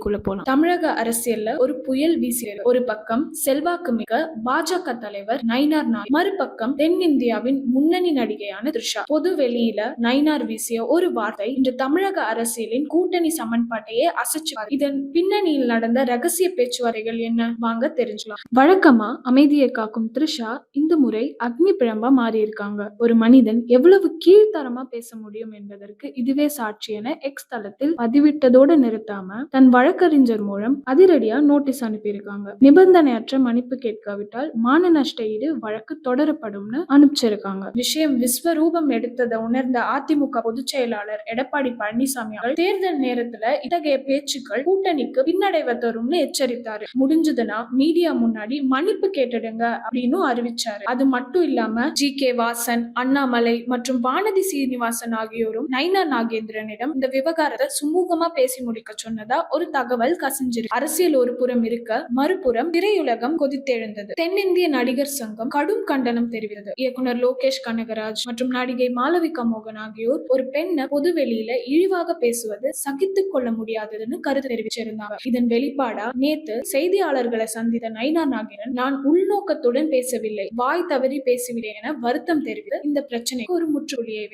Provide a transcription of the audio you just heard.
செய்திக்குள்ள போலாம். தமிழக அரசியல்ல ஒரு புயல் வீசியது. ஒரு பக்கம் செல்வாக்கு மிக்க பாஜக தலைவர் நயினார் நாகேந்திரன், மறுபக்கம் தென்னிந்தியாவின் முன்னணி நடிகையான த்ரிஷா. பொது வெளியில நயினார் வீசிய ஒரு வார்த்தை இன்று தமிழக அரசியலின் கூட்டணி சமன்பாட்டையே அசைச்சு. இதன் பின்னணியில் நடந்த ரகசிய பேச்சுவார்த்தைகள் என்ன, வாங்க தெரிஞ்சுக்கலாம். வழக்கமா அமைதியை காக்கும் த்ரிஷா இந்த முறை அக்னி பிழம்பா மாறி இருக்காங்க. ஒரு மனிதன் எவ்வளவு கீழ்த்தரமா பேச முடியும் என்பதற்கு இதுவே சாட்சி என எக்ஸ் தளத்தில் பதிவிட்டதோடு நிறுத்தாம தன் வழக்கறிஞர் மூலம் அதிரடியா நோட்டீஸ் அனுப்பியிருக்காங்க. நிபந்தனையற்ற மன்னிப்பு கேட்காவிட்டால் மான நஷ்ட ஈடு வழக்கு தொடரப்படும்னு அனுப்பிச்சிருக்காங்க. விஷயம் விஸ்வரூபம் எடுத்ததை உணர்ந்த அதிமுக பொதுச் செயலாளர் எடப்பாடி பழனிசாமி அவர்கள் தேர்தல் நேரத்துல இத்தகைய பேச்சுக்கள் கூட்டணிக்கு பின்னடைவை தரும்னு எச்சரித்தாரு. முடிஞ்சதுன்னா மீடியா முன்னாடி மன்னிப்பு கேட்டுடுங்க அப்படின்னு அறிவிச்சாரு. அது மட்டும் இல்லாம ஜி.கே. வாசன், அண்ணாமலை மற்றும் வானதி சீனிவாசன் ஆகியோரும் நயினார் நாகேந்திரனிடம் இந்த விவகாரத்தை சுமூகமா பேசி முடிக்க சொன்னதா ஒரு தகவல் கசிஞ்சிருக்கு. அரசியல் ஒரு புறம் இருக்க, மறுபுறம் திரையுலகம் கொதித்தெழுந்தது. தென்னிந்திய நடிகர் சங்கம் கடும் கண்டனம் தெரிவித்தது. இயக்குனர் லோகேஷ் கனகராஜ் மற்றும் நடிகை மாளவிகா மோகன் ஆகியோர் ஒரு பெண்ணை பொதுவெளியில இழிவாக பேசுவது சகித்துக் கொள்ள முடியாததுன்னு கருத்து தெரிவிச்சிருந்தாங்க. இதன் வெளிப்பாடா நேத்து செய்தியாளர்களை சந்தித்த நயினார் நாகேந்திரன், நான் உள்நோக்கத்துடன் பேசவில்லை, வாய் தவறி பேசிவிட்டேன் என வருத்தம் தெரிவித்து இந்த பிரச்சனைக்கு ஒரு முற்றுப்புள்ளியை